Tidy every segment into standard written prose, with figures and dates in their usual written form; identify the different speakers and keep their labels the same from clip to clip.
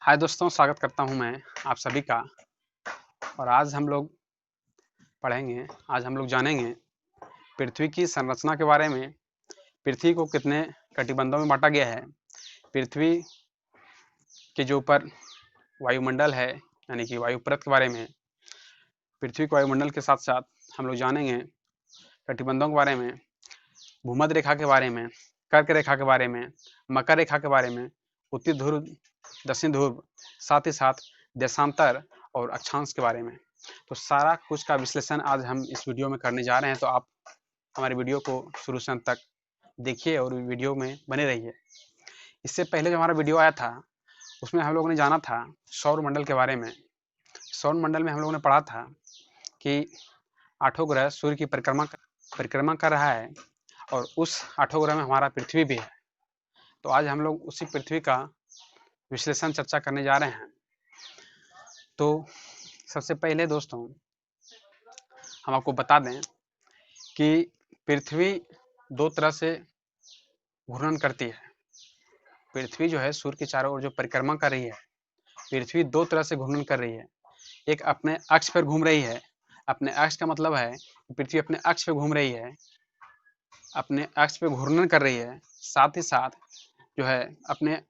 Speaker 1: हाय दोस्तों, स्वागत करता हूं मैं आप सभी का। और आज हम लोग जानेंगे पृथ्वी की संरचना के बारे में। पृथ्वी को कितने कटिबंधों में बांटा गया है। पृथ्वी के जो ऊपर वायुमंडल है यानी कि वायु परत के बारे में। पृथ्वी के वायुमंडल के साथ साथ हम लोग जानेंगे कटिबंधों के बारे में, भूमध्य रेखा के बारे में, कर्क रेखा के बारे में, मकर रेखा के बारे में, उत्तरी ध्रुव, दक्षिण ध्रुव, साथ ही साथ देशांतर और अक्षांश के बारे में। तो सारा कुछ का विश्लेषण आज हम इस वीडियो में करने जा रहे हैं। तो आप हमारे वीडियो को शुरू से अंत तक देखिए और वीडियो में बने रहिए। इससे पहले जो हमारा वीडियो आया था उसमें हम लोगों ने जाना था सौर मंडल के बारे में। सौर मंडल में हम लोगों ने पढ़ा था कि 8 ग्रह सूर्य की परिक्रमा कर रहा है और उस 8 ग्रह में हमारा पृथ्वी भी है। तो आज हम लोग उसी पृथ्वी का विश्लेषण चर्चा करने जा रहे हैं। तो सबसे पहले दोस्तों हम आपको बता दें कि पृथ्वी दो तरह से घूर्णन करती है। पृथ्वी जो है सूर्य के चारों ओर जो परिक्रमा कर रही है, पृथ्वी दो तरह से घूर्णन कर रही है। एक अपने अक्ष पर घूम रही है। अपने अक्ष का मतलब है कि पृथ्वी अपने अक्ष पर घूम रही है, अपने अक्ष पे घूर्णन कर रही है। साथ ही साथ जो है अपने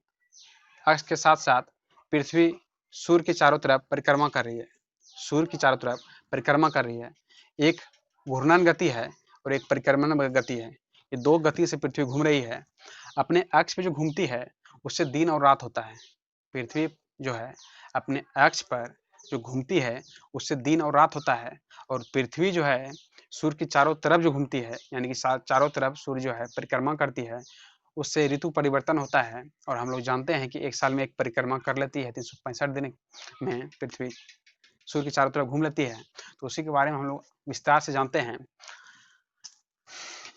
Speaker 1: अक्ष के साथ साथ पृथ्वी सूर्य के चारों तरफ परिक्रमा कर रही है। सूर्य की चारों तरफ परिक्रमा कर रही है। एक घूर्णन गति है और एक परिक्रमण गति है। ये दो गति से पृथ्वी घूम रही है। अपने अक्ष पे जो घूमती है उससे दिन और रात होता है। पृथ्वी जो है अपने अक्ष पर जो घूमती है उससे दिन और रात होता है। और पृथ्वी जो है सूर्य की चारों तरफ जो घूमती है यानी कि चारों तरफ सूर्य जो है परिक्रमा करती है, उससे ऋतु परिवर्तन होता है। और हम लोग जानते हैं कि एक साल में एक परिक्रमा कर लेती है, 365 दिन में पृथ्वी सूर्य की चारों तरफ घूम लेती है। तो उसी के बारे में हम लोग विस्तार से जानते हैं।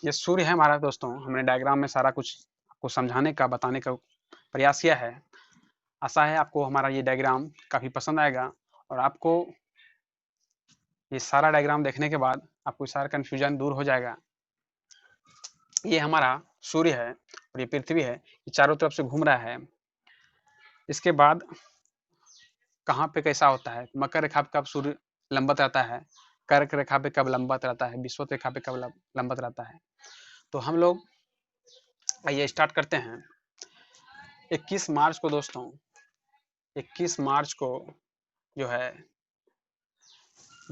Speaker 1: ये सूर्य है हमारा दोस्तों। हमने डायग्राम में सारा कुछ आपको समझाने का, बताने का प्रयास किया है। आशा है आपको हमारा ये डायग्राम काफ़ी पसंद आएगा और आपको ये सारा डायग्राम देखने के बाद आपको सारा कन्फ्यूजन दूर हो जाएगा। ये हमारा सूर्य है और ये पृथ्वी है, ये चारों तरफ से घूम रहा है। इसके बाद कहाँ पे कैसा होता है, मकर रेखा पे कब सूर्य लंबत रहता है, कर्क रेखा पे कब लंबत रहता है, विषुवत रेखा पे कब लंबत रहता है। तो हम लोग आइए स्टार्ट करते हैं। 21 मार्च को दोस्तों, 21 मार्च को जो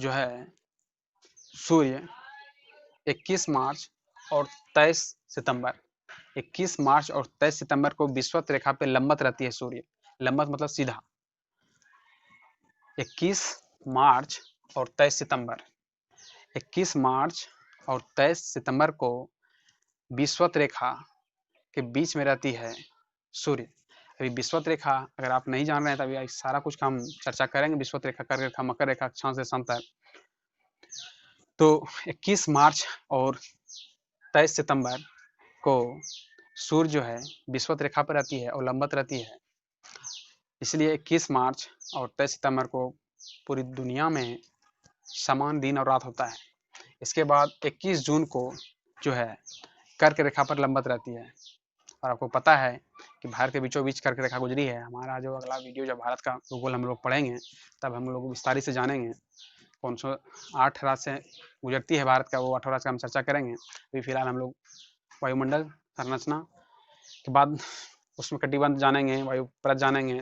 Speaker 1: है सूर्य 21 मार्च और 23 सितंबर 21 मार्च और 23 सितंबर को विषुवत रेखा पे लंबत रहती है सूर्य। लंबत मतलब सीधा। 21 मार्च और 23 सितंबर 21 मार्च और 23 सितंबर को विषुवत रेखा के बीच में रहती है सूर्य। अभी विषुवत रेखा अगर आप नहीं जान रहे हैं तो अभी सारा कुछ का हम चर्चा करेंगे। विषुवत रेखा, कर्क रेखा, मकर रेखा, अक्षांश देशांतर। तो 21 मार्च और 23 सितंबर को सूर्य जो है विषुवत रेखा पर रहती है और लंबत रहती है। इसलिए 21 मार्च और 23 सितंबर को पूरी दुनिया में समान दिन और रात होता है। इसके बाद 21 जून को जो है कर्क रेखा पर लंबत रहती है। और आपको पता है कि भारत के बीचों बीच कर्क रेखा गुजरी है। हमारा जो अगला वीडियो जब भारत का भूगोल हम लोग पढ़ेंगे तब हम लोग विस्तारित से जानेंगे कौन सा 8 राज्य से गुजरती है भारत का, वो 8 राज्य का हम चर्चा करेंगे। अभी फिलहाल हम लोग वायुमंडल संरचना के बाद उसमें कटिबंध जानेंगे, वायु परत जानेंगे,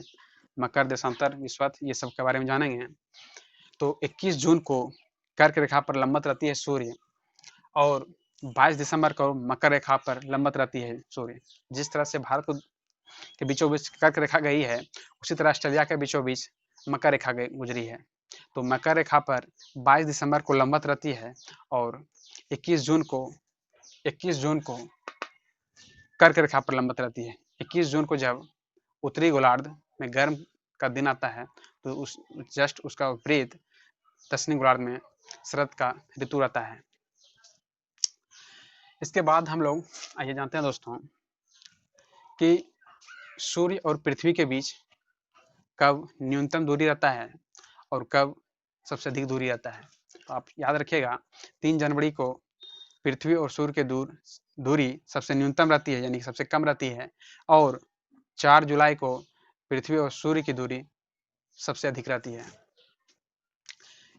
Speaker 1: मकर, देशांतर, विषुवत, ये सब के बारे में जानेंगे। तो 21 जून को कर्क रेखा पर लंबत रहती है सूर्य और 22 दिसंबर को मकर रेखा पर लंबत रहती है सूर्य। जिस तरह से भारत के बीचों बीच कर्क रेखा गई है उसी तरह ऑस्ट्रेलिया के बीचों बीच मकर रेखा गुजरी है। तो मकर रेखा पर 22 दिसंबर को लंबत रहती है और 21 जून को कर्क रेखा पर लंबत रहती है। 21 जून को जब उत्तरी गोलार्ध में गर्म का दिन आता है तो उस जस्ट उसका विपरीत दक्षिणी गोलार्ध में शरद का ऋतु रहता है। इसके बाद हम लोग आइए जानते हैं दोस्तों कि सूर्य और पृथ्वी के बीच कब न्यूनतम दूरी रहता है और कब सबसे अधिक दूरी रहता है। तो आप याद रखिएगा 3 जनवरी को पृथ्वी और सूर्य के दूरी सबसे न्यूनतम रहती है यानी कि सबसे कम रहती है और 4 जुलाई को पृथ्वी और सूर्य की दूरी सबसे अधिक रहती है।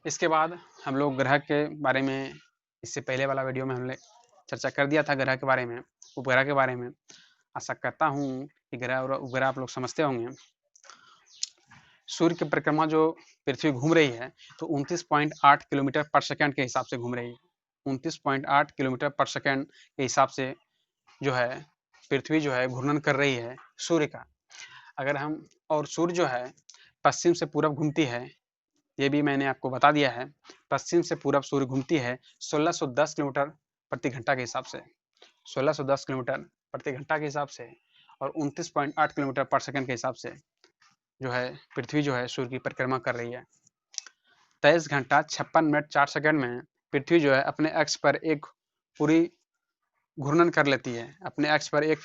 Speaker 1: इसके बाद हम लोग ग्रह के बारे में, इससे पहले वाला वीडियो में हमने चर्चा कर दिया था ग्रह के बारे में, उपग्रह के बारे में। आशा करता हूँ कि ग्रह और उपग्रह आप लोग समझते होंगे। सूर्य की परिक्रमा जो पृथ्वी घूम रही है तो 29.8 किलोमीटर पर सेकंड के हिसाब से घूम रही है। 29.8 किलोमीटर पर सेकंड के हिसाब से जो है पृथ्वी जो है घूर्णन कर रही है सूर्य का। अगर हम, और सूर्य जो है पश्चिम से पूरब घूमती है, ये भी मैंने आपको बता दिया है। पश्चिम से पूरब सूर्य घूमती है 1610 किलोमीटर प्रति घंटा के हिसाब से, 1610 किलोमीटर प्रति घंटा के हिसाब से, और 29.8 किलोमीटर पर सेकंड के हिसाब से जो है पृथ्वी जो है सूर्य की परिक्रमा कर रही है। 23 घंटा 56 मिनट 4 सेकंड में पृथ्वी जो है अपने अक्ष पर एक पूरी घूर्णन कर लेती है। अपने अक्ष पर एक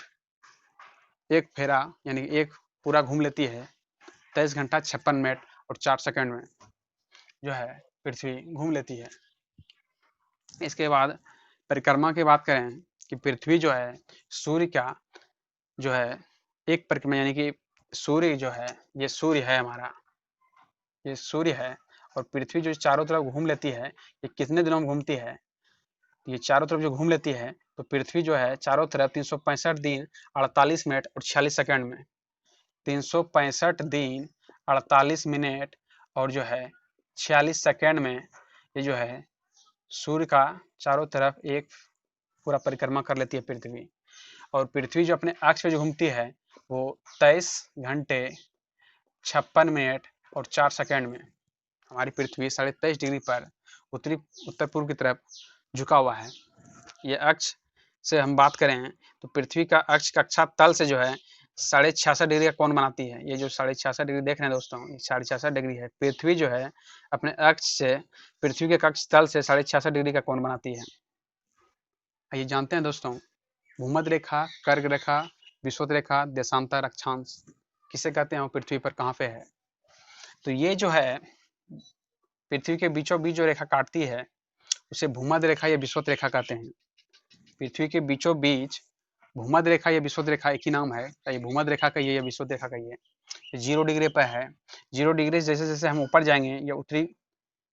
Speaker 1: फेरा यानी एक पूरा घूम लेती है। 23 घंटा 56 मिनट और 4 सेकंड में जो है पृथ्वी घूम लेती है। इसके बाद परिक्रमा की बात करें कि पृथ्वी जो है सूर्य का जो है एक परिक्रमा, यानी कि सूर्य जो है, ये सूर्य है हमारा, ये सूर्य है, और पृथ्वी जो चारों तरफ घूम लेती है, ये कितने दिनों में घूमती है? ये चारों तरफ जो घूम लेती है तो पृथ्वी जो है चारों तरफ 365 दिन 48 मिनट और 46 सेकंड में, 365 दिन 48 मिनट और जो है 46 सेकंड में ये जो है सूर्य का चारों तरफ एक पूरा परिक्रमा कर लेती है पृथ्वी। और पृथ्वी जो अपने अक्ष पे जो घूमती है वो 23 घंटे 56 मिनट और 4 सेकंड में हमारी पृथ्वी 23.5 डिग्री पर उत्तर पूर्व की तरफ झुका हुआ है। ये अक्ष से हम बात करें तो पृथ्वी का अक्ष कक्षा तल से जो है 66.5 डिग्री का कोण बनाती है। ये जो 66.5 डिग्री देख रहे हैं दोस्तों, ये 66.5 डिग्री है। पृथ्वी जो है अपने अक्ष से, पृथ्वी के कक्ष तल से 66.5 डिग्री का कोण बनाती है। ये जानते हैं दोस्तों, भूमध्य रेखा, कर्क रेखा, विषुवत रेखा, देशांतर, अक्षांश किसे कहते हैं, वो पृथ्वी पर कहाँ पे है? तो ये जो है पृथ्वी के बीचों बीच जो रेखा काटती है उसे भूमध्य रेखा या विषुवत रेखा कहते हैं। पृथ्वी के बीचों बीच भूमध्य रेखा या विषुवत रेखा एक ही नाम है, ये भूमध्य रेखा कहिए या विषुवत रेखा कहिए। 0 डिग्री पर है। 0 डिग्री जैसे जैसे हम ऊपर जाएंगे या उत्तरी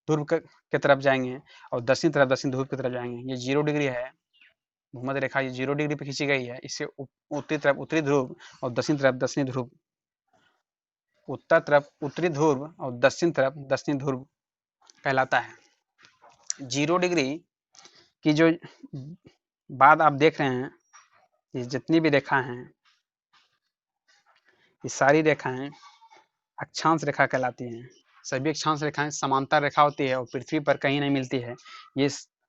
Speaker 1: ध्रुव की तरफ जाएंगे और दक्षिण ध्रुव की तरफ जाएंगे। ये 0 डिग्री है भूमध्य रेखा, ये 0 डिग्री पे खींची गई है। इससे उत्तरी तरफ उत्तरी ध्रुव और दक्षिण तरफ दक्षिणी ध्रुव, उत्तर तरफ उत्तरी ध्रुव और दक्षिण तरफ दक्षिणी ध्रुव कहलाता है। 0 डिग्री की जो बात आप देख रहे हैं, ये जितनी भी रेखा हैं, ये सारी रेखाएं अक्षांश रेखा कहलाती हैं। सभी अक्षांश रेखाएं समांतर रेखा होती है और पृथ्वी पर कहीं नहीं मिलती है। ये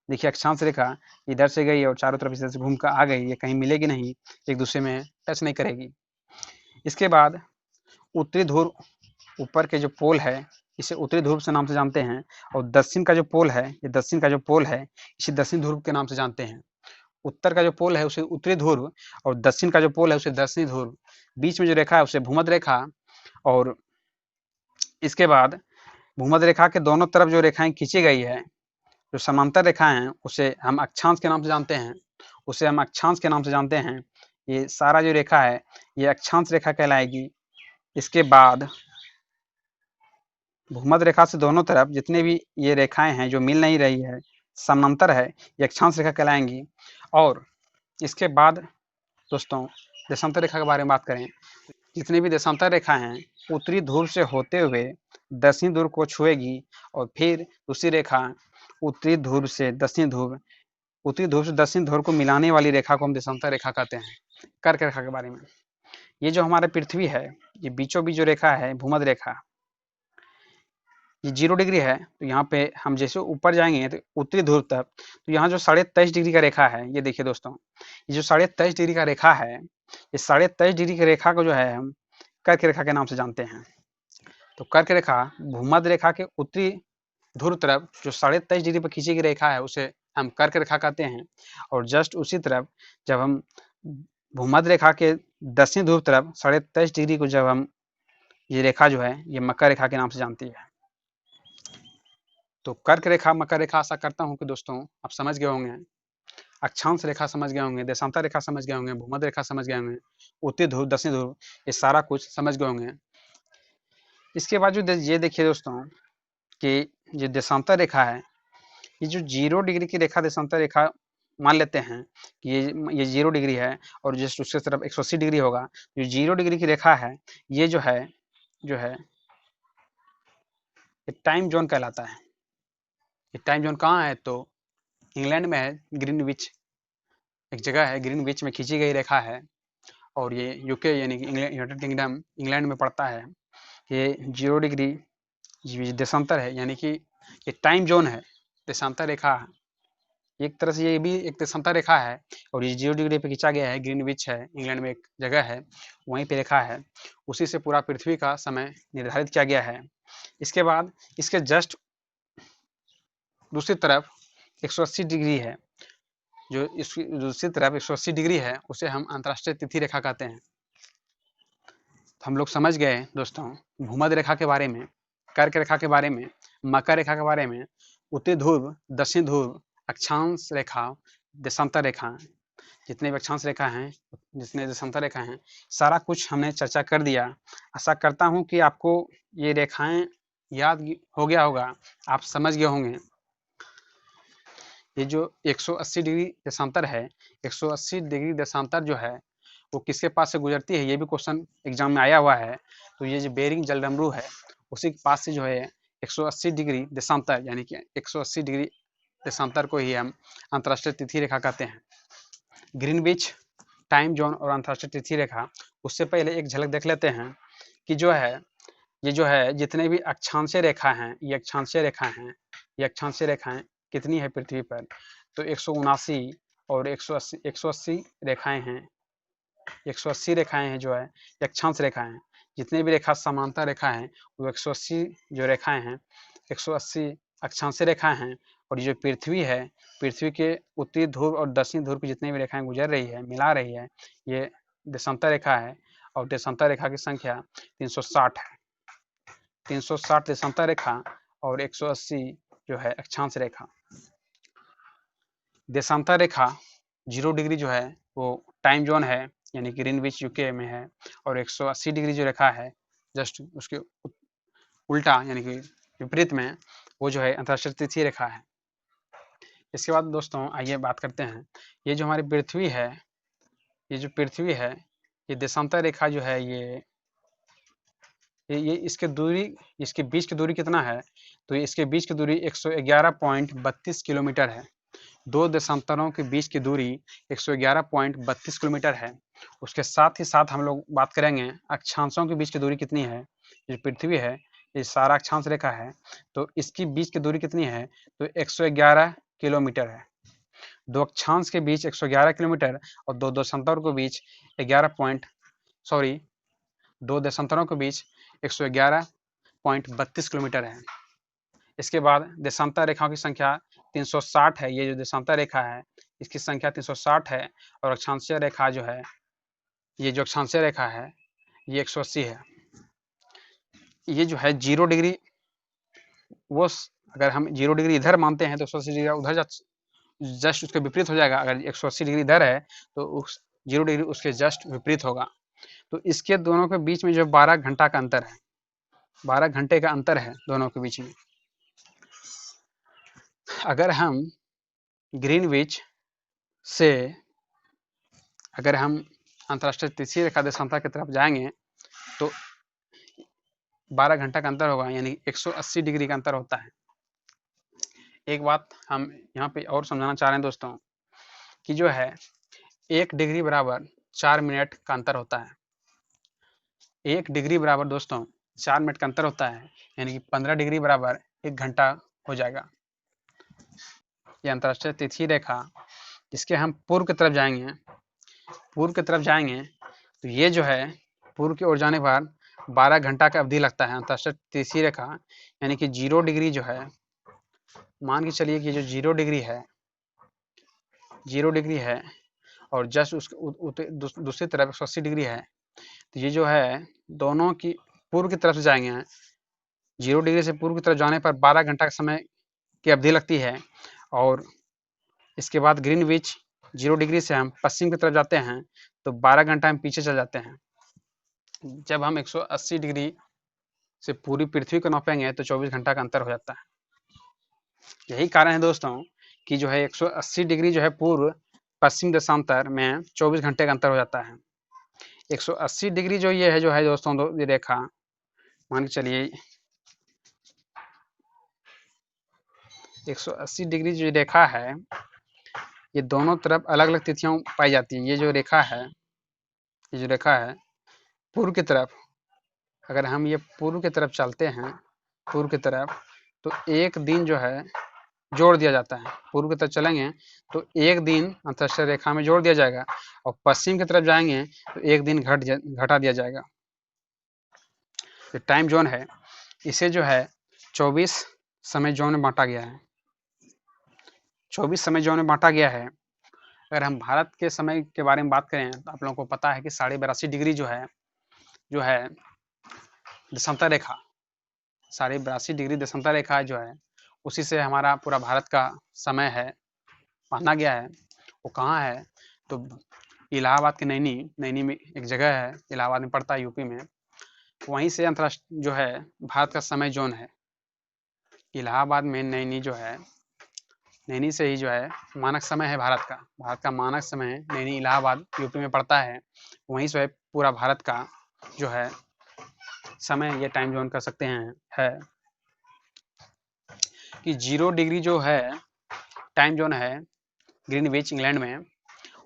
Speaker 1: देखिए अक्षांश रेखा इधर से गई और चारों तरफ इधर से घूम कर आ गई, ये कहीं मिलेगी नहीं, एक दूसरे में टच नहीं करेगी। इसके बाद उत्तरी ध्रुव, ऊपर के जो पोल है इसे उत्तरी ध्रुव से नाम से जानते हैं, और दक्षिण का जो पोल है, ये दक्षिण का जो पोल है इसे दक्षिण ध्रुव के नाम से जानते हैं। उत्तर का जो पोल है उसे उत्तरी ध्रुव और दक्षिण का जो पोल है उसे दक्षिणी ध्रुव। बीच में जो रेखा है उसे भूमध्य रेखा, और इसके बाद भूमध्य रेखा के दोनों तरफ जो रेखाएं खींची गई है, जो समांतर रेखाएं हैं, उसे हम अक्षांश के नाम से जानते हैं, उसे हम अक्षांश के नाम से जानते हैं। ये सारा जो रेखा है ये अक्षांश रेखा कहलाएगी। इसके बाद भूमध्य रेखा से दोनों तरफ जितने भी ये रेखाएं हैं जो मिल नहीं रही है, समांतर है, ये अक्षांश रेखा कहलाएंगी। और इसके बाद दोस्तों देशांतर रेखा के बारे में बात करें, जितनी भी देशांतर रेखा हैं उत्तरी ध्रुव से होते हुए दक्षिणी ध्रुव को छुएगी, और फिर दूसरी रेखा उत्तरी ध्रुव से दक्षिणी ध्रुव, उत्तरी ध्रुव से दक्षिणी ध्रुव को मिलाने वाली रेखा को हम देशांतर रेखा कहते हैं। कर्क रेखा के बारे में, ये जो हमारे पृथ्वी है, ये बीचों बीच जो रेखा है भूमध्य रेखा, ये 0 डिग्री है। तो यहाँ पे हम जैसे ऊपर जाएंगे तो उत्तरी ध्रुव तक, तो यहाँ जो 23.5 डिग्री का रेखा है, ये देखिए दोस्तों, ये जो 23.5 डिग्री का रेखा है, ये 23.5 डिग्री की रेखा को जो है हम कर्क रेखा के नाम से जानते हैं। तो कर्क रेखा भूमध्य रेखा के उत्तरी ध्रुव तरफ जो 23.5 डिग्री पर खींची गई रेखा है उसे हम कर्क रेखा कहते हैं। और जस्ट उसी तरफ जब हम भूमध्य रेखा के दक्षिणी ध्रुव तरफ 23.5 डिग्री को जब हम, ये रेखा जो है ये मकर रेखा के नाम से जानती है। तो कर्क रेखा, मकर रेखा, आशा करता हूँ कि दोस्तों आप समझ गए होंगे। अक्षांश रेखा समझ गए होंगे, देशांतर रेखा समझ गए होंगे, भूमध्य रेखा समझ गए होंगे, उत्तरी ध्रुव, दक्षिणी ध्रुव, ये सारा कुछ समझ गए होंगे। इसके बाद जो ये देखिए दोस्तों कि जो देशांतर रेखा है, ये जो 0 डिग्री की रेखा देशांतर रेखा मान लेते हैं कि ये 0 डिग्री है और जस्ट उसके तरफ 180 डिग्री होगा। जो 0 डिग्री की रेखा है ये जो है ये टाइम जोन कहलाता है। ये टाइम जोन कहाँ है? तो इंग्लैंड में है, ग्रीनविच एक जगह है, ग्रीनविच में खींची गई रेखा है और ये यूके यानी कि यूनाइटेड किंगडम इंग्लैंड में पड़ता है। ये 0 डिग्री देशांतर है, यानी कि ये टाइम जोन है, देशांतर रेखा एक तरह से ये भी एक देशांतर रेखा है और ये 0 डिग्री पे खींचा गया है। ग्रीनविच है, इंग्लैंड में एक जगह है, वहीं पे रेखा है, उसी से पूरा पृथ्वी का समय निर्धारित किया गया है। इसके बाद इसके जस्ट दूसरी तरफ 180 डिग्री है, जो इसकी दूसरी तरफ 180 डिग्री है उसे हम अंतर्राष्ट्रीय तिथि रेखा कहते हैं। तो हम लोग समझ गए दोस्तों भूमध्य रेखा के बारे में, कर्क रेखा के बारे में, मकर रेखा के बारे में, उत्तरी ध्रुव, दक्षिण ध्रुव, अक्षांश रेखा, देशांतर रेखा, जितने भी अक्षांश रेखा हैं, जितने देशांतर रेखा हैं, सारा कुछ हमने चर्चा कर दिया। आशा करता हूँ कि आपको ये रेखाएं याद हो गया होगा, आप समझ गए होंगे। ये जो 180 डिग्री देशांतर है, 180 डिग्री देशांतर जो है वो किसके पास से गुजरती है, ये भी क्वेश्चन एग्जाम में आया हुआ है। तो ये जो बेरिंग जलडमरू है उसी के पास से जो है 180 डिग्री देशांतर, यानी कि 180 डिग्री देशांतर को ही हम अंतर्राष्ट्रीय तिथि रेखा कहते हैं। ग्रीनविच टाइम जोन और अंतर्राष्ट्रीय तिथि रेखा, उससे पहले एक झलक देख लेते हैं कि ये जो है जितने भी अक्षांशीय रेखा हैं, ये अक्षांशीय रेखा हैं, ये अक्षांशीय रेखाएं कितनी है पृथ्वी पर? तो 179 और 180 रेखाएं हैं, 180 रेखाएं हैं जो है अक्षांश रेखाएं हैं। जितने भी रेखा समांतर रेखा हैं वो 180 जो रेखाएं हैं 180 अक्षांशीय रेखाएं हैं। और ये जो पृथ्वी है, पृथ्वी के उत्तरी ध्रुव और दक्षिणी ध्रुव की जितनी भी रेखाएं गुजर रही है, मिला रही है, ये देशांतर रेखा है और देशांतर रेखा की संख्या 360 है। 360 देशांतर रेखा और 180 जो है अक्षांश रेखा। देशांतर रेखा 0 डिग्री जो है वो टाइम जोन है, यानी कि ग्रीनविच यूके में है, और 180 डिग्री जो रेखा है जस्ट उसके उल्टा यानी कि विपरीत में, वो जो है अंतर्राष्ट्रीय तिथि रेखा है। इसके बाद दोस्तों आइए बात करते हैं, ये जो हमारी पृथ्वी है, ये जो पृथ्वी है, ये देशांतर रेखा जो है ये इसके दूरी, इसके बीच की दूरी कितना है? तो इसके बीच की दूरी 111.32 किलोमीटर है। दो देशांतरों के बीच की दूरी 111.32 किलोमीटर है। उसके साथ ही साथ हम लोग बात करेंगे अक्षांशों के बीच की दूरी कितनी है। जो पृथ्वी है ये सारा अक्षांश रेखा है, तो इसकी बीच की दूरी कितनी है? तो 111 किलोमीटर है। दो अक्षांश के बीच 111 किलोमीटर और दो देशांतरों के बीच 2 देशांतरों के बीच 111.32 किलोमीटर है। इसके बाद देशांतर रेखाओं की संख्या 360 है। ये जो देशांतर रेखा है इसकी संख्या 360 है और अक्षांशीय रेखा जो है, ये जो अक्षांशीय रेखा है ये 180 है। ये जो है 0 डिग्री, वो अगर हम 0 डिग्री इधर मानते हैं तो 180 डिग्री उधर जस्ट उसके विपरीत हो जाएगा। अगर 180 डिग्री इधर है तो उस 0 डिग्री उसके जस्ट विपरीत होगा। तो इसके दोनों के बीच में जो 12 घंटा का अंतर है, 12 घंटे का अंतर है दोनों के बीच में। अगर हम ग्रीनविच से अगर हम अंतर्राष्ट्रीय तिथि रेखा देशांतर की तरफ जाएंगे तो 12 घंटा का अंतर होगा, यानी 180 डिग्री का अंतर होता है। एक बात हम यहाँ पे और समझाना चाह रहे हैं दोस्तों कि जो है 1 डिग्री बराबर 4 मिनट का अंतर होता है। 1 डिग्री बराबर दोस्तों 4 मिनट का अंतर होता है, यानी कि 15 डिग्री बराबर 1 घंटा हो जाएगा। ये अंतर्राष्ट्रीय तिथि रेखा, इसके हम पूर्व की तरफ जाएंगे, पूर्व की तरफ जाएंगे तो ये जो है पूर्व की ओर जाने पर 12 घंटा का अवधि लगता है अंतर्राष्ट्रीय तिथि रेखा, यानी कि 0 डिग्री जो है, मान के चलिए कि जो 0 डिग्री है, 0 डिग्री है और जस्ट उस दूसरी तरफ 180 डिग्री है, तो ये जो है दोनों की पूर्व की तरफ से जाएंगे। 0 डिग्री से पूर्व की तरफ जाने पर 12 घंटा का समय की अवधि लगती है। और इसके बाद ग्रीनविच 0 डिग्री से हम पश्चिम की तरफ जाते हैं तो 12 घंटा हम पीछे चल जाते हैं। जब हम 180 डिग्री से पूरी पृथ्वी को नापेंगे तो 24 घंटा का अंतर हो जाता है। यही कारण है दोस्तों कि जो है 180 डिग्री जो है पूर्व पश्चिम देशांतर में 24 घंटे का अंतर हो जाता है। 180 डिग्री जो ये है जो है दोस्तों ये रेखा मान के चलिए 180 डिग्री जो रेखा है ये दोनों तरफ अलग अलग तिथियां पाई जाती है। ये जो रेखा है पूर्व की तरफ, अगर हम ये पूर्व की तरफ चलते हैं पूर्व की तरफ तो एक दिन जो है जोड़ दिया जाता है। पूर्व की तरफ चलेंगे तो एक दिन अंतरराष्ट्रीय रेखा में जोड़ दिया जाएगा और पश्चिम की तरफ जाएंगे तो एक दिन घटा दिया जाएगा। जो टाइम जोन है इसे जो है 24 समय जोन में बांटा गया है। 24 समय जोन में बांटा गया है। अगर हम भारत के समय के बारे में बात करें तो आप लोगों को पता है कि 82.5 डिग्री जो है देशांतर रेखा 82.5 डिग्री देशांतर रेखा जो है उसी से हमारा पूरा भारत का समय है माना गया है। वो कहाँ है तो इलाहाबाद के नैनी में एक जगह है, इलाहाबाद में पड़ता है यूपी में। वहीं से अंतरराष्ट्रीय जो है भारत का समय जोन है। इलाहाबाद में नैनी जो है, नैनी से ही जो है मानक समय है भारत का मानक समय नैनी इलाहाबाद यूपी में पड़ता है। वहीं से पूरा भारत का जो है समय ये टाइम जोन कर सकते हैं है कि 0 डिग्री जो है टाइम जोन है ग्रीनविच इंग्लैंड में,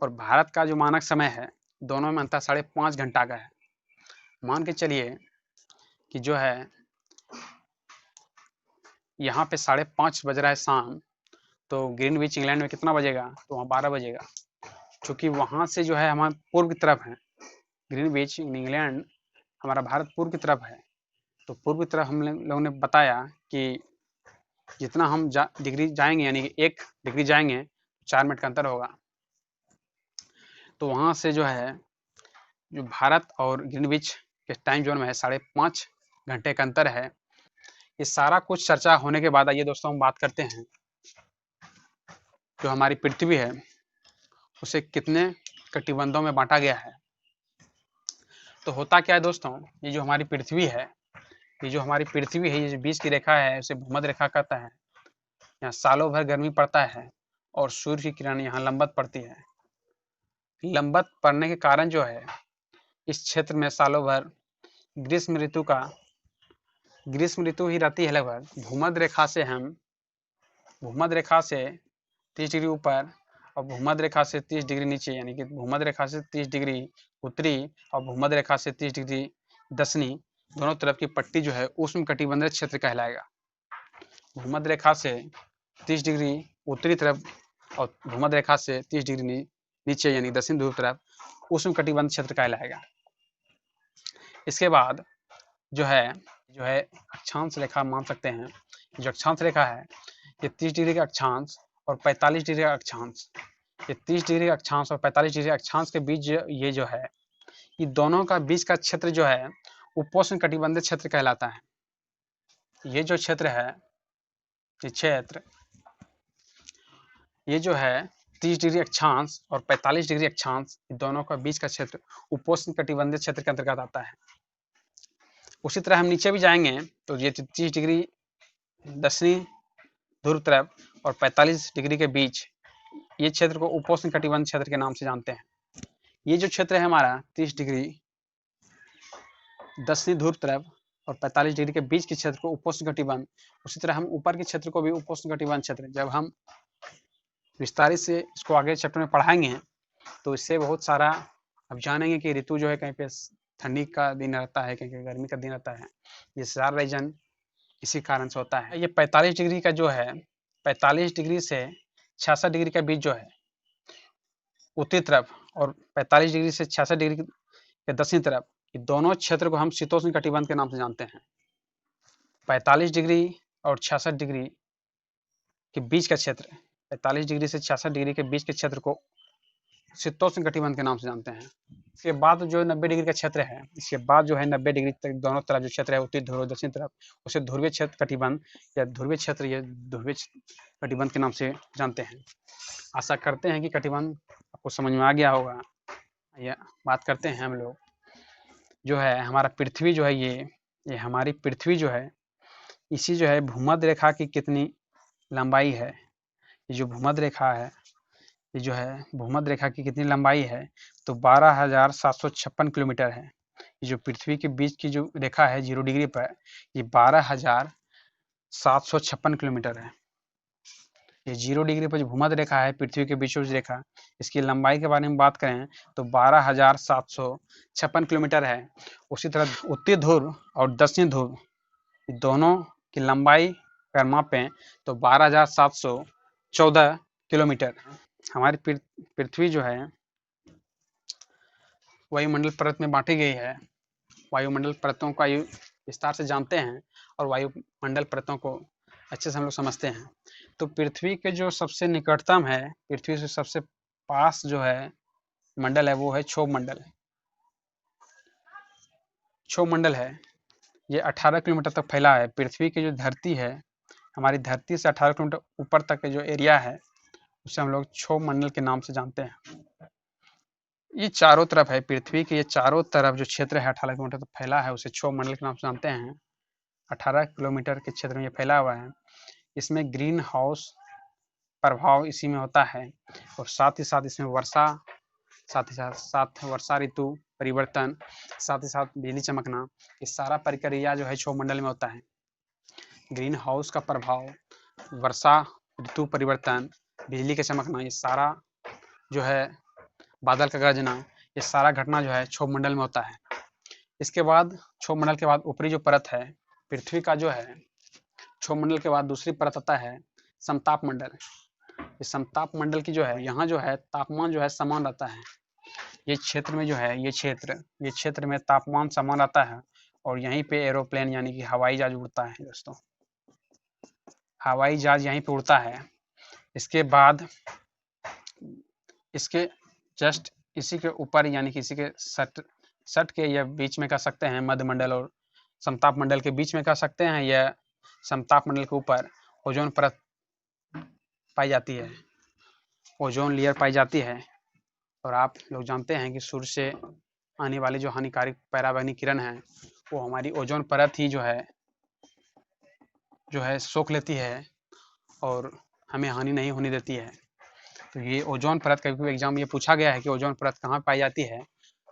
Speaker 1: और भारत का जो मानक समय है दोनों में अंतर 5.5 घंटा का है। मान के चलिए कि जो है यहाँ पे 5:30 बज रहा है शाम, तो ग्रीनविच इंग्लैंड में कितना बजेगा तो वहाँ 12 बजेगा। क्योंकि वहाँ से जो है हमारा पूर्व की तरफ है, ग्रीनविच इंग्लैंड हमारा भारत पूर्व की तरफ है। तो पूर्व की तरफ हम लोगों ने बताया कि जितना हम डिग्री जाएंगे यानी कि 1 डिग्री जाएंगे 4 मिनट का अंतर होगा। तो वहाँ से जो है जो भारत और ग्रीनविच के टाइम जोन में है 5.5 घंटे का अंतर है। ये सारा कुछ चर्चा होने के बाद आइए दोस्तों हम बात करते हैं जो हमारी पृथ्वी है उसे कितने कटिबंधों में बांटा गया है। तो होता क्या है दोस्तों, ये जो हमारी पृथ्वी है ये जो बीच की रेखा है उसे भूमध्य रेखा कहता है। यहाँ सालों भर गर्मी पड़ता है और सूर्य की किरण यहाँ लंबवत पड़ती है। लंबवत पड़ने के कारण जो है इस क्षेत्र में सालों भर ग्रीष्म ऋतु ही रहती है। लगभग भूमध्य रेखा से 30 डिग्री ऊपर और भूमध्य रेखा से 30 डिग्री नीचे, यानी कि भूमध्य रेखा से 30 डिग्री उत्तरी और भूमध्य रेखा से 30 डिग्री दक्षिणी दोनों तरफ की पट्टी जो है उष्ण कटिबंधीय क्षेत्र कहलाएगा। भूमध्य रेखा से 30 डिग्री उत्तरी तरफ और भूमध्य रेखा से 30 डिग्री नीचे यानी दक्षिण ध्रुव तरफ उष्ण कटिबंध क्षेत्र कहलाएगा। इसके बाद जो है अक्षांश रेखा मान सकते हैं। जो अक्षांश रेखा है ये 30 डिग्री का अक्षांश और 45 डिग्री का अक्षांश, ये 30 डिग्री का अक्षांश और 45 डिग्री अक्षांश के बीच ये जो है ये दोनों का बीच का क्षेत्र जो है उपोष्ण कटिबंधीय क्षेत्र कहलाता है। ये जो क्षेत्र है ये जो है 30 डिग्री अक्षांश और 45 डिग्री अक्षांश दोनों का बीच का क्षेत्र उपोष्ण कटिबंधीय क्षेत्र के अंतर्गत आता है। उसी तरह हम नीचे भी जाएंगे तो ये 30 डिग्री दक्षिणी ध्रुव तरफ और 45 डिग्री के बीच ये क्षेत्र को उपोष्ण कटिबंध क्षेत्र के नाम से जानते हैं। ये जो क्षेत्र है हमारा 30 डिग्री दक्षिणी ध्रुव तरफ और 45 डिग्री के बीच के क्षेत्र को उपोष्ण कटिबंध, उसी तरह हम ऊपर के क्षेत्र को भी उपोष्ण कटिबंध क्षेत्र, जब हम विस्तारित से इसको आगे चैप्टर में पढ़ाएंगे तो इससे बहुत सारा अब जानेंगे कि ऋतु जो है कहीं पे ठंडी का दिन रहता है, कहीं पे गर्मी का दिन रहता है। ये सारा रीजन इसी कारण से होता है। ये 45 डिग्री का जो है 45 डिग्री से 66 डिग्री का बीच जो है उत्तरी तरफ और 45 डिग्री से 66 डिग्री के दक्षिणी तरफ, ये दोनों क्षेत्र को हम शीतोष्ण कटिबंध के नाम से जानते हैं। 45 डिग्री और 66 डिग्री के बीच का क्षेत्र, 45 डिग्री से 66 डिग्री के बीच के क्षेत्र को शीतोष्ण कटिबंध के नाम से जानते हैं। इसके बाद जो 90 डिग्री का क्षेत्र है, इसके बाद जो है 90 डिग्री तक दोनों तरफ जो क्षेत्र है उत्तरी ध्रुव दक्षिण तरफ, उसे ध्रुवीय क्षेत्र कटिबंध या ध्रुवीय क्षेत्र या ध्रुवीय कटिबंध के नाम से जानते हैं। आशा करते हैं कि कटिबंध आपको समझ में आ गया होगा। या बात करते हैं हम लोग जो है हमारा पृथ्वी जो है ये ये हमारी पृथ्वी जो है, इसी जो है भूमध्य रेखा की कितनी लंबाई है। ये जो भूमध्य रेखा है, ये जो है भूमध्य रेखा की कितनी लंबाई है, तो 12,756 किलोमीटर है। ये जो पृथ्वी के बीच की जो रेखा है 0 डिग्री पर, ये 12,756 किलोमीटर है। ये 0 डिग्री पर जो भूमध्य रेखा है, पृथ्वी के बीचों बीच रेखा, इसकी लंबाई के बारे में बात करें तो 12,756 किलोमीटर है। उसी तरह उत्तरी ध्रुव और दक्षिण ध्रुव दोनों की लंबाई अगर मापें तो 12,714 किलोमीटर। हमारी पृथ्वी जो है वायुमंडल परत में बांटी गई है। वायुमंडल परतों का विस्तार से जानते हैं और वायुमंडल परतों को अच्छे से हम लोग समझते हैं। तो पृथ्वी के जो सबसे निकटतम है, पृथ्वी से सबसे पास जो है मंडल है, वो है क्षोभ मंडल। क्षोभ मंडल है, ये 18 किलोमीटर तक फैला है। पृथ्वी की जो धरती है, हमारी धरती से 18 किलोमीटर ऊपर तक के जो एरिया है, उसे हम लोग क्षोभ मंडल के नाम से जानते हैं। ये चारों तरफ है, पृथ्वी के ये चारों तरफ जो क्षेत्र है 18 किलोमीटर तक फैला है, उसे क्षोभ मंडल के नाम से जानते हैं। 18 किलोमीटर के क्षेत्र में ये फैला हुआ है। इसमें ग्रीन हाउस प्रभाव इसी में होता है, और साथ ही साथ इसमें वर्षा, साथ ही साथ वर्षा ऋतु परिवर्तन, साथ ही साथ बिजली चमकना, ये सारा प्रक्रिया जो है क्षोभ मंडल में होता है। ग्रीन हाउस का प्रभाव, वर्षा ऋतु परिवर्तन, बिजली का चमकना, ये सारा जो है बादल का गरजना, ये सारा घटना जो है क्षोभ मंडल में होता है। इसके बाद क्षोभ मंडल के बाद ऊपरी जो परत है पृथ्वी का जो है, क्षोभ मंडल के बाद दूसरी परत आता है समताप मंडल। इस समताप मंडल की जो है, यहाँ जो है तापमान जो है समान रहता है। ये क्षेत्र में जो है, ये क्षेत्र में तापमान समान रहता है, और यहीं पे एरोप्लेन यानी कि हवाई जहाज उड़ता है दोस्तों। हवाई जहाज यहीं पे उड़ता है। इसके बाद इसके जस्ट इसी के ऊपर यानी कि इसी के सट के या बीच में कह सकते हैं, मध्य मंडल और समताप मंडल के बीच में कह सकते हैं, या समताप मंडल के ऊपर ओजोन परत पाई जाती है, ओजोन लेयर पाई जाती है। और आप लोग जानते हैं कि सूर्य से आने वाली जो हानिकारक पराबैंगनी किरण है, वो हमारी ओजोन परत ही जो है सोख लेती है और हमें हानि नहीं होने देती है। तो ये ओजोन परत का भी एग्जाम ये पूछा गया है कि ओजोन परत कहाँ पाई जाती है,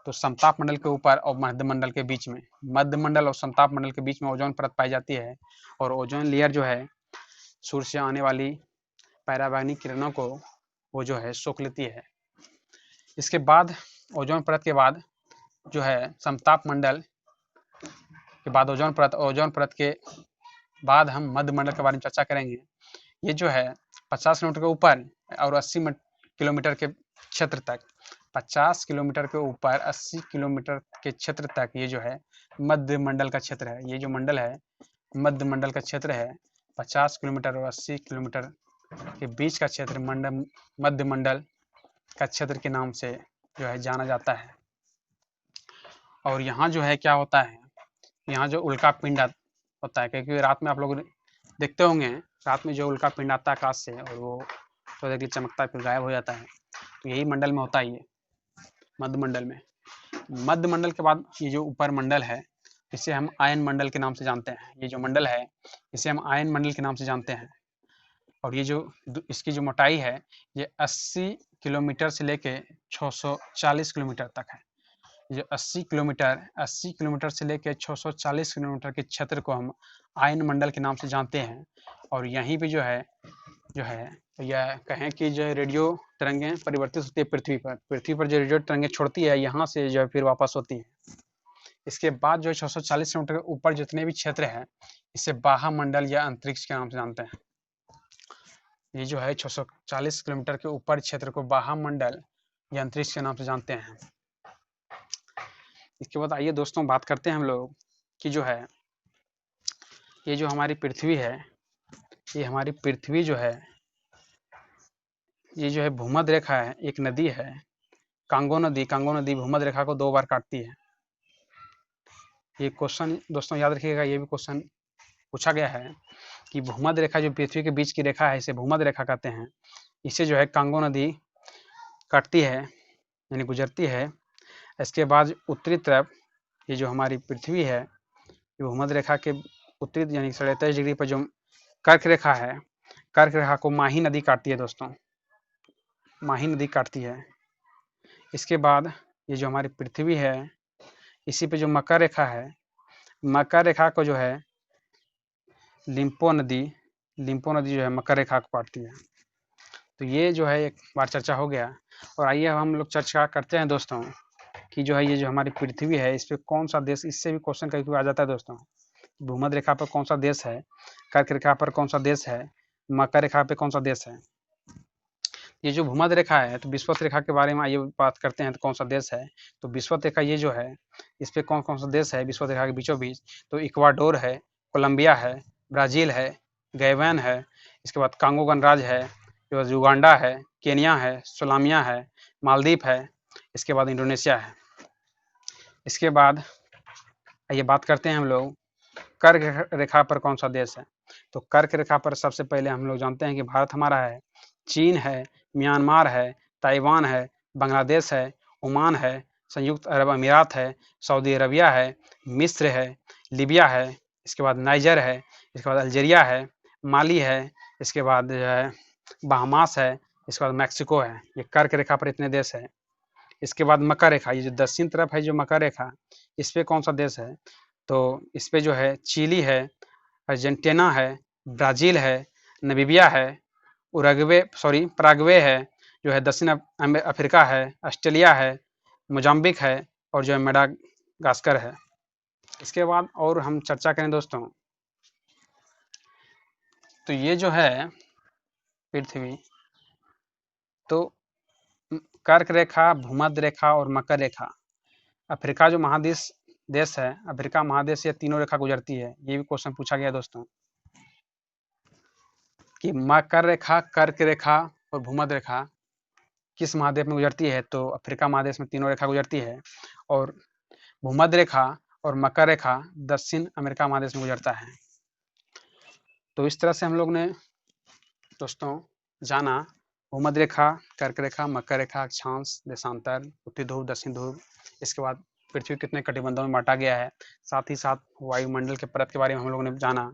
Speaker 1: तो समताप मंडल के ऊपर और मध्य मंडल के बीच में, मध्य मंडल और समताप मंडल के बीच में ओजोन परत पाई जाती है। और ओजोन लेयर जो है सूर्य से आने वाली पराबैंगनी किरणों को वो जो है सोख लेती है। इसके बाद ओजोन परत के बाद जो है समताप मंडल के बाद ओजोन परत के बाद हम मध्य मंडल के बारे में चर्चा करेंगे। ये जो है 50 किलोमीटर के ऊपर और 80 किलोमीटर के क्षेत्र तक, 50 किलोमीटर के ऊपर 80 किलोमीटर के क्षेत्र तक ये जो है मध्य मंडल का क्षेत्र है। ये जो मंडल है मध्य मंडल का क्षेत्र है, 50 किलोमीटर और 80 किलोमीटर के बीच का क्षेत्र मध्य मंडल का क्षेत्र के नाम से जो है जाना जाता है। और यहाँ जो है क्या होता है, यहाँ जो उल्का पिंड होता है, क्योंकि रात में आप लोग देखते होंगे रात में जो उल्का पिंड आता है आकाश से, और वो थोड़ी देर चमकता है फिर गायब हो जाता है, तो यही मंडल में होता है, ये मध्य मंडल में। मध्य मंडल के बाद ये जो ऊपर मंडल है, इसे हम आयन मंडल के नाम से जानते हैं। ये जो मंडल है इसे हम आयन मंडल के नाम से जानते हैं। और ये जो इसकी जो मोटाई है, ये 80 किलोमीटर से लेके 640 किलोमीटर तक है। ये 80 किलोमीटर से लेकर 640 किलोमीटर के क्षेत्र को हम आयन मंडल के नाम से जानते हैं। और यहीं पे जो है यह कहें कि जो रेडियो तरंगें परिवर्तित होती है पृथ्वी पर जो रेडियो तरंगें छोड़ती है, यहाँ से जो है फिर वापस होती है। इसके बाद जो 640 किलोमीटर के ऊपर जितने भी क्षेत्र हैं, इसे बाह्य मंडल या अंतरिक्ष के नाम से जानते हैं। ये जो है 640 किलोमीटर के ऊपर क्षेत्र को बाह्य मंडल या अंतरिक्ष के नाम से जानते हैं। इसके बाद आइए दोस्तों बात करते हैं हम लोग कि जो है ये जो हमारी पृथ्वी है, ये हमारी पृथ्वी जो है, ये जो है भूमध्य रेखा है, एक नदी है कांगो नदी भूमध्य रेखा को 2 बार काटती है। ये क्वेश्चन दोस्तों याद रखिएगा, ये भी क्वेश्चन पूछा गया है कि भूमध्य रेखा जो पृथ्वी के बीच की रेखा है, इसे भूमध्य रेखा कहते हैं। इसे जो है कांगो नदी काटती है यानी गुजरती है। इसके बाद उत्तरी तरफ ये जो हमारी पृथ्वी है, ये भूमध्य रेखा के उत्तरी यानी 23.5 डिग्री पर जो कर्क रेखा है, कर्क रेखा को माही नदी काटती है दोस्तों, माही नदी काटती है। इसके बाद ये जो हमारी पृथ्वी है, इसी पे जो मकर रेखा है, मकर रेखा को जो है लिम्पो नदी जो है मकर रेखा को काटती है। तो ये जो है एक बार चर्चा हो गया। और आइए अब हम लोग चर्चा करते हैं दोस्तों कि जो है ये जो हमारी पृथ्वी है, इस पे कौन सा देश, इससे भी क्वेश्चन कभी आ जाता है दोस्तों, भूमध्य रेखा पर कौन सा देश है, कर्क रेखा पर कौन सा देश है, मकर रेखा पे कौन सा देश है। ये जो भूमध्य रेखा है, तो विषुवत रेखा के बारे में आइए बात करते हैं, तो कौन सा देश है। तो विषुवत रेखा ये जो है, इस पे कौन कौन सा देश है विषुवत रेखा के बीचों बीच। तो इक्वाडोर है, कोलंबिया है, ब्राज़ील है, गैबन है, इसके बाद कांगो गणराज्य है, युगांडा है, केनिया है, सोलामिया है, मालदीव है, इसके बाद इंडोनेशिया है। इसके बाद आइए बात करते हैं हम लोग कर्क रेखा पर कौन सा देश है। तो कर्क रेखा पर सबसे पहले हम लोग जानते हैं कि भारत हमारा है, चीन है, म्यांमार है, ताइवान है, बांग्लादेश है, ओमान है, संयुक्त अरब अमीरात है, सऊदी अरबिया है, मिस्र है, लीबिया है, इसके बाद नाइजर है, इसके बाद अल्जीरिया है, माली है, इसके बाद जो है बहामास है, इसके बाद मैक्सिको है। ये कर्क रेखा पर इतने देश है। इसके बाद मकर रेखा, ये जो दक्षिण तरफ है जो मकर रेखा, इस पे कौन सा देश है। तो इस पे जो है चिली है, अर्जेंटीना है, ब्राज़ील है, नमीबिया है, पराग्वे है, जो है दक्षिण अफ्रीका है, ऑस्ट्रेलिया है, मोजाम्बिक है, और जो है मेडागास्कर है। इसके बाद और हम चर्चा करें दोस्तों, तो ये जो है पृथ्वी, तो कर्क रेखा, भूमध्य रेखा और मकर रेखा, अफ्रीका जो महादेश देश है, अफ्रीका महादेश से तीनों रेखा गुजरती है। ये भी क्वेश्चन पूछा गया दोस्तों कि मकर रेखा, कर्क रेखा और भूमध्य रेखा किस महाद्वीप में गुजरती है। तो अफ्रीका महादेश में तीनों रेखा गुजरती है, और भूमध्य रेखा और मकर रेखा दक्षिण अमेरिका महादेश में गुजरता है। तो इस तरह से हम लोग ने दोस्तों जाना भूमध्य रेखा, कर्क रेखा, मकर रेखा, अक्षांश, देशांतर, उत्तरी ध्रुव, दक्षिण ध्रुव, इसके बाद पृथ्वी कितने कटिबंधों में बांटा गया है, साथ ही साथ वायुमंडल के परत के बारे में हम लोगों ने जाना।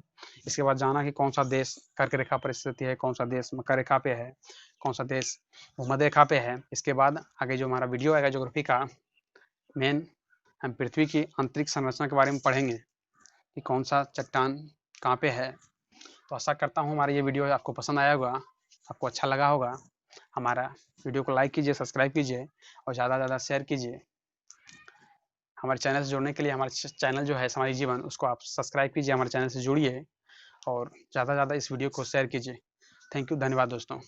Speaker 1: इसके बाद जाना कि कौन सा देश कर्क रेखा पर स्थित है, कौन सा देश मकर रेखा पे है, कौन सा देश भूमध्य रेखा पे है। इसके बाद आगे जो हमारा वीडियो आएगा ज्योग्राफी का, मेन हम पृथ्वी की आंतरिक संरचना के बारे में पढ़ेंगे कि कौन सा चट्टान कहाँ पे है। तो आशा करता हूँ हमारा ये वीडियो आपको पसंद आया होगा, आपको अच्छा लगा होगा। हमारा वीडियो को लाइक कीजिए, सब्सक्राइब कीजिए और ज़्यादा से ज़्यादा शेयर कीजिए। हमारे चैनल से जुड़ने के लिए हमारे चैनल जो है समाधि जीवन, उसको आप सब्सक्राइब कीजिए, हमारे चैनल से जुड़िए और ज़्यादा से ज़्यादा इस वीडियो को शेयर कीजिए। थैंक यू, धन्यवाद दोस्तों।